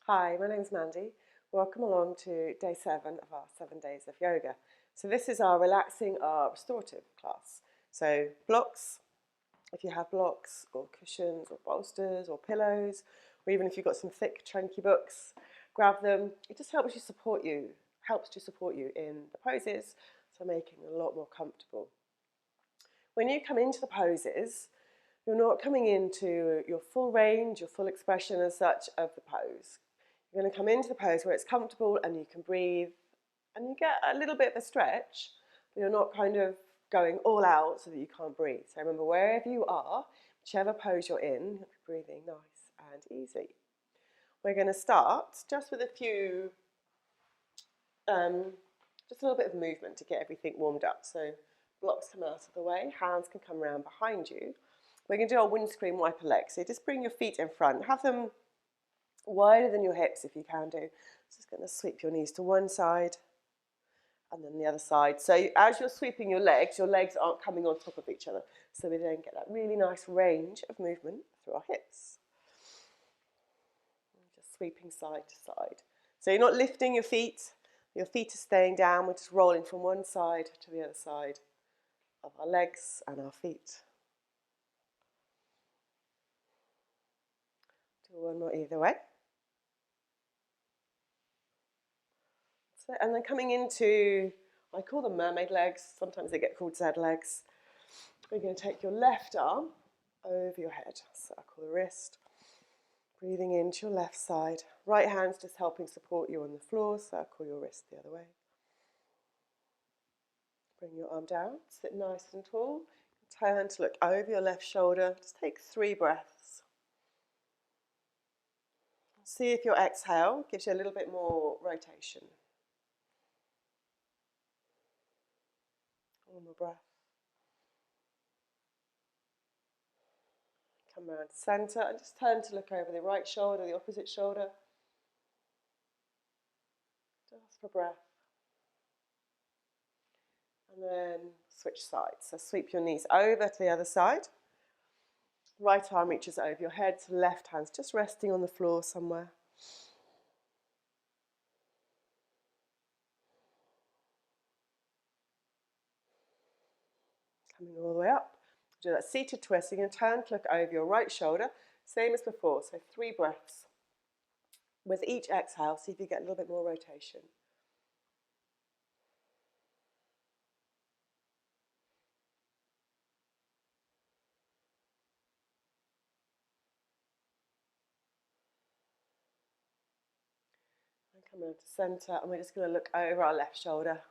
Hi, my name's Mandy. Welcome along to day 7 of our 7 days of yoga. So this is our relaxing, our restorative class. So blocks, if you have blocks or cushions or bolsters or pillows, or even if you've got some thick chunky books, grab them. It just helps to support you in the poses, so making it a lot more comfortable. When you come into the poses, you're not coming into your full range, your full expression as such of the pose. You're going to come into the pose where it's comfortable and you can breathe and you get a little bit of a stretch, but you're not kind of going all out so that you can't breathe. So remember, wherever you are, whichever pose you're in, you'll be breathing nice and easy. We're going to start just with a few, just a little bit of movement to get everything warmed up. So blocks come out of the way, hands can come around behind you. We're going to do our windscreen wiper legs. So just bring your feet in front, have them wider than your hips if you can do. Just going to sweep your knees to one side and then the other side. So as you're sweeping your legs aren't coming on top of each other. So we then get that really nice range of movement through our hips. Just sweeping side to side. So you're not lifting your feet are staying down, we're just rolling from one side to the other side of our legs and our feet. Do one more either way. And then coming into, I call them mermaid legs, sometimes they get called Z legs. We're going to take your left arm over your head, circle the wrist, breathing into your left side. Right hand's just helping support you on the floor, circle your wrist the other way. Bring your arm down, sit nice and tall, turn to look over your left shoulder, just take 3 breaths. See if your exhale gives you a little bit more rotation. One more breath. Come around to centre and just turn to look over the right shoulder, the opposite shoulder. Just for breath. And then switch sides. So sweep your knees over to the other side. Right arm reaches over your head, so left hand's just resting on the floor somewhere. Coming all the way up. Do that seated twist. You're going to turn to look over your right shoulder, same as before. So 3 breaths. With each exhale, see if you get a little bit more rotation. And come around to centre, and we're just going to look over our left shoulder.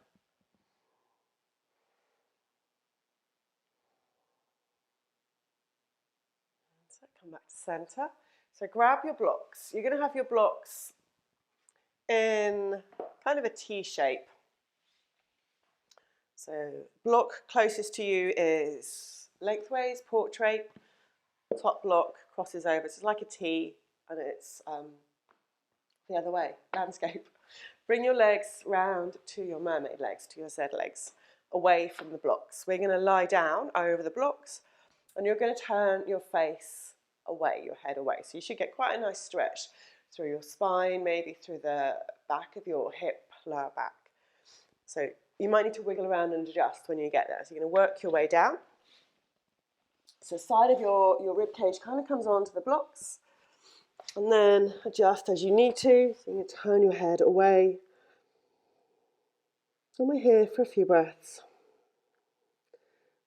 So come back to centre. So grab your blocks. You're going to have your blocks in kind of a T shape. So block closest to you is lengthways, portrait. Top block crosses over. So it's like a T and it's the other way, landscape. Bring your legs round to your mermaid legs, to your Z legs, away from the blocks. We're going to lie down over the blocks and you're going to turn your face away, your head away. So you should get quite a nice stretch through your spine, maybe through the back of your hip, lower back. So you might need to wiggle around and adjust when you get there. So you're going to work your way down. So side of your rib cage kind of comes onto the blocks and then adjust as you need to. So you turn your head away. And we're here for a few breaths.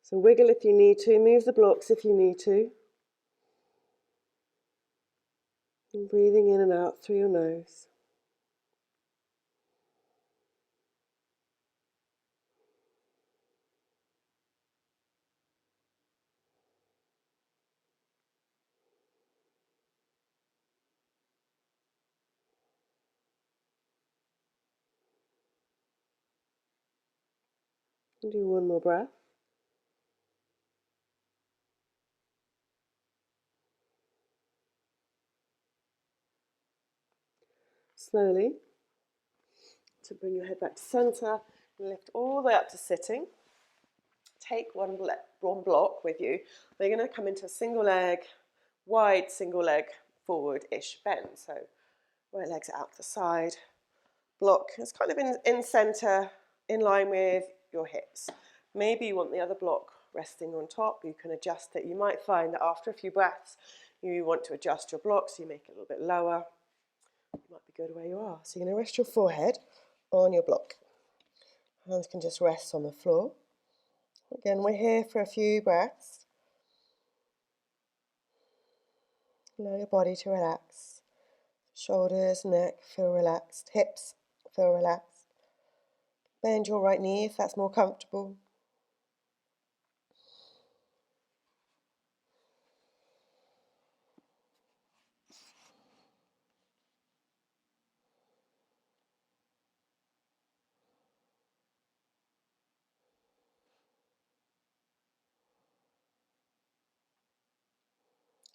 So wiggle if you need to, move the blocks if you need to. And breathing in and out through your nose. And do one more breath. Slowly, to bring your head back to centre, Lift all the way up to sitting. Take one block with you. We're going to come into a single leg, wide single leg forward-ish bend. So right legs out to the side. Block is kind of in centre, in line with your hips. Maybe you want the other block resting on top. You can adjust it. You might find that after a few breaths, you want to adjust your block, so you make it a little bit lower. It might be good where you are. So you're going to rest your forehead on your block. Hands can just rest on the floor. Again, we're here for a few breaths. Allow your body to relax. Shoulders, neck, feel relaxed. Hips, feel relaxed. Bend your right knee if that's more comfortable.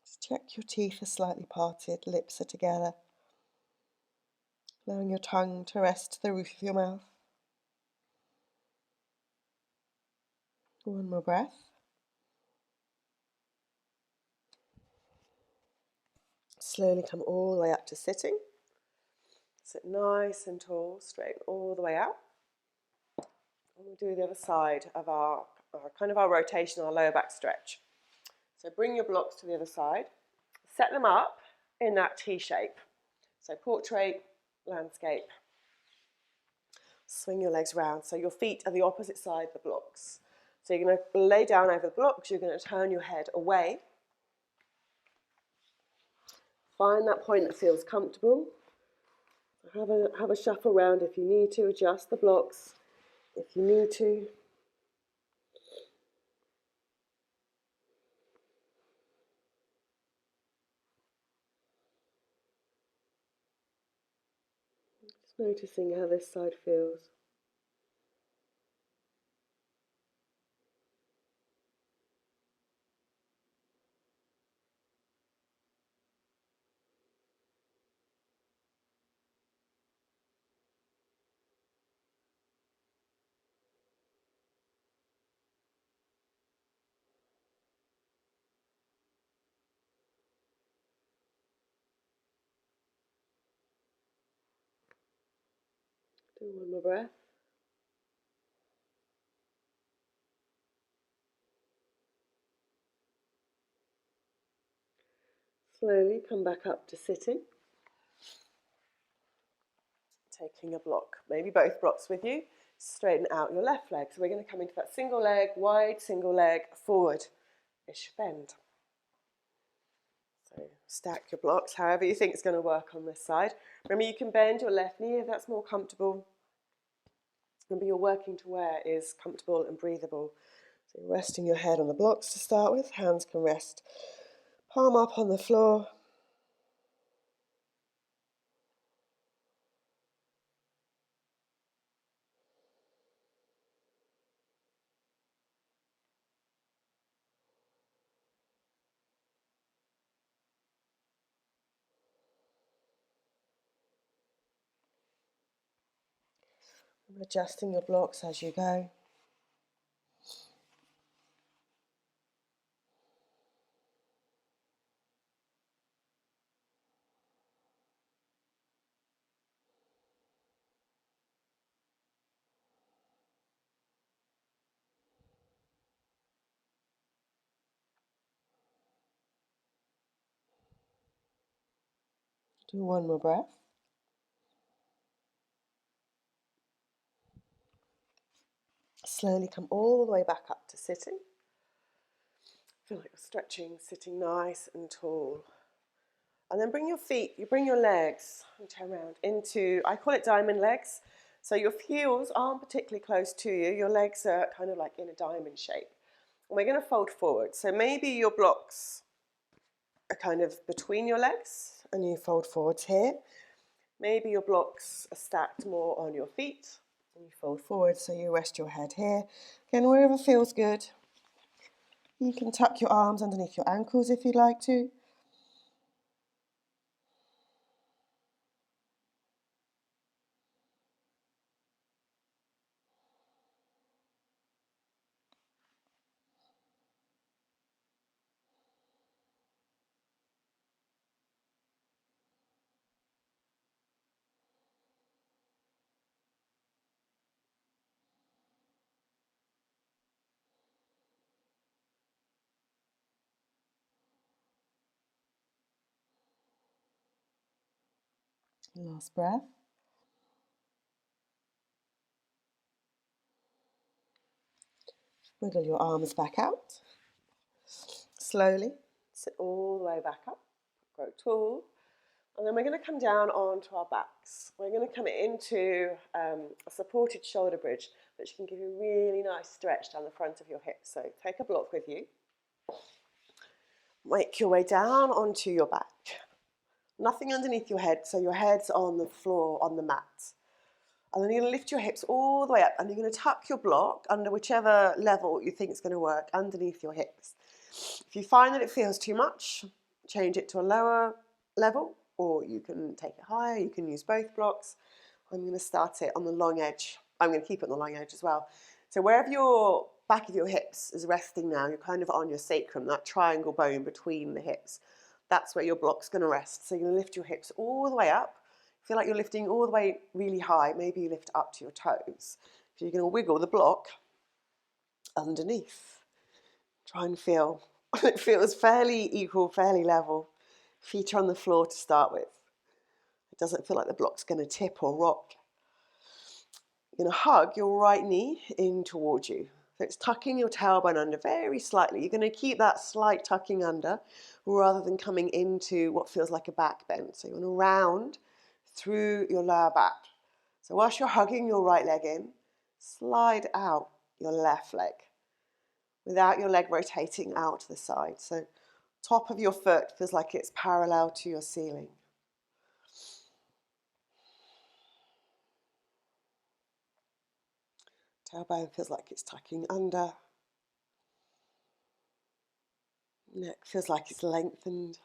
Just check your teeth are slightly parted, lips are together. Allowing your tongue to rest to the roof of your mouth. One more breath. Slowly come all the way up to sitting. Sit nice and tall, straighten all the way out. And we'll do the other side of our rotation, our lower back stretch. So bring your blocks to the other side. Set them up in that T shape. So portrait, landscape. Swing your legs round. So your feet are the opposite side of the blocks. So you're going to lay down over the blocks. You're going to turn your head away. Find that point that feels comfortable. Have a shuffle around if you need to. Adjust the blocks if you need to. Just noticing how this side feels. Do one more breath. Slowly come back up to sitting. Taking a block, maybe both blocks with you. Straighten out your left leg. So we're going to come into that single leg, wide single leg, forward-ish bend. So stack your blocks however you think is going to work on this side. Remember, you can bend your left knee if that's more comfortable. Remember, you're working to where is comfortable and breathable. So you're resting your head on the blocks to start with. Hands can rest palm up on the floor. Adjusting your blocks as you go. Do one more breath. Slowly come all the way back up to sitting. Feel like you're stretching, sitting nice and tall. And then bring your feet, you bring your legs, and turn around into, I call it diamond legs. So your heels aren't particularly close to you. Your legs are kind of like in a diamond shape. And we're going to fold forward. So maybe your blocks are kind of between your legs and you fold forwards here. Maybe your blocks are stacked more on your feet and you fold forward, so you rest your head here. Again, wherever feels good. You can tuck your arms underneath your ankles if you'd like to. Last breath. Wiggle your arms back out. Slowly sit all the way back up. Grow tall. And then we're going to come down onto our backs. We're going to come into a supported shoulder bridge, which can give you a really nice stretch down the front of your hips. So take a block with you. Make your way down onto your back. Nothing underneath your head, so your head's on the floor, on the mat. And then you're going to lift your hips all the way up, and you're going to tuck your block under whichever level you think is going to work underneath your hips. If you find that it feels too much, change it to a lower level, or you can take it higher. You can use both blocks. I'm going to start it on the long edge. I'm going to keep it on the long edge as well. So wherever your back of your hips is resting now, you're kind of on your sacrum, that triangle bone between the hips. That's where your block's going to rest. So you're going to lift your hips all the way up. Feel like you're lifting all the way really high. Maybe you lift up to your toes. So you're going to wiggle the block underneath. Try and feel it feels fairly equal, fairly level. Feet are on the floor to start with. It doesn't feel like the block's going to tip or rock. You're going to hug your right knee in towards you. So it's tucking your tailbone under very slightly. You're going to keep that slight tucking under rather than coming into what feels like a back bend. So you want to round through your lower back. So whilst you're hugging your right leg in, slide out your left leg without your leg rotating out to the side. So top of your foot feels like it's parallel to your ceiling. Tailbone feels like it's tucking under. Neck feels like it's lengthened.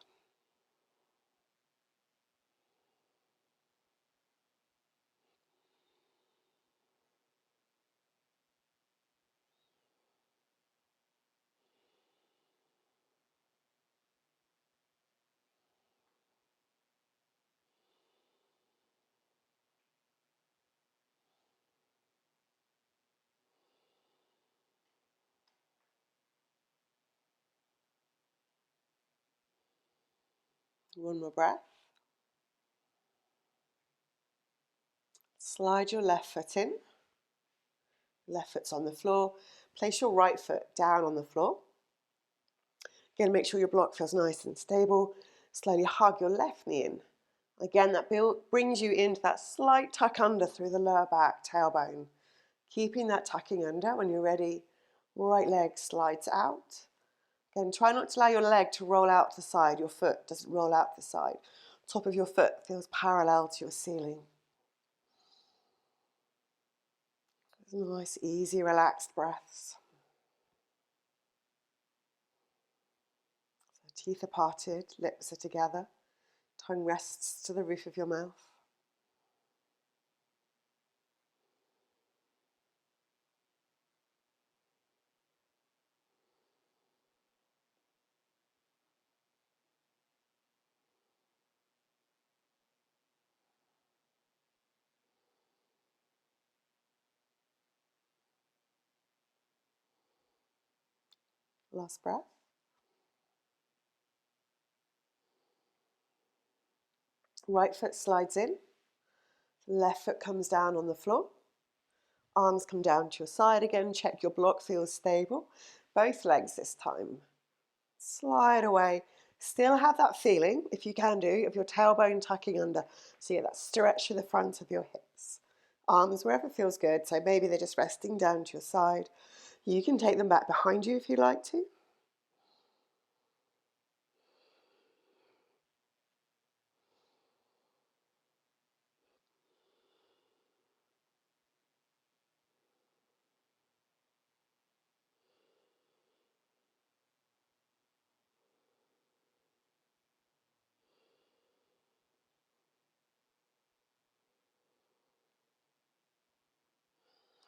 One more breath. Slide your left foot in. Left foot's on the floor. Place your right foot down on the floor. Again, make sure your block feels nice and stable. Slowly hug your left knee in. Again, that brings you into that slight tuck under through the lower back, tailbone. Keeping that tucking under. When you're ready, right leg slides out. Again, try not to allow your leg to roll out to the side. Your foot doesn't roll out to the side. Top of your foot feels parallel to your ceiling. Nice, easy, relaxed breaths. So teeth are parted, lips are together. Tongue rests to the roof of your mouth. Last breath. Right foot slides in. Left foot comes down on the floor. Arms come down to your side again. Check your block feels stable. Both legs this time. Slide away. Still have that feeling, if you can do, of your tailbone tucking under. So you get that stretch to the front of your hips. Arms wherever feels good. So maybe they're just resting down to your side. You can take them back behind you if you like to.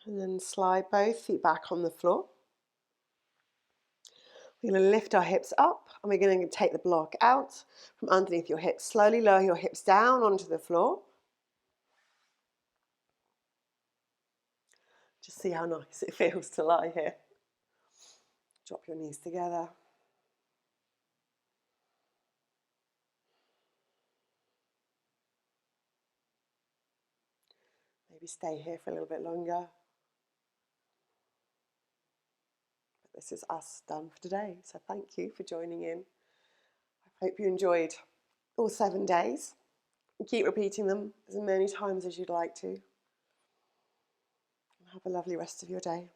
And then slide both feet back on the floor. We're going to lift our hips up and we're going to take the block out from underneath your hips. Slowly lower your hips down onto the floor. Just see how nice it feels to lie here. Drop your knees together. maybe stay here for a little bit longer. But this is us done for today, so thank you for joining in. I hope you enjoyed all 7 days. Keep repeating them as many times as you'd like to. Have a lovely rest of your day.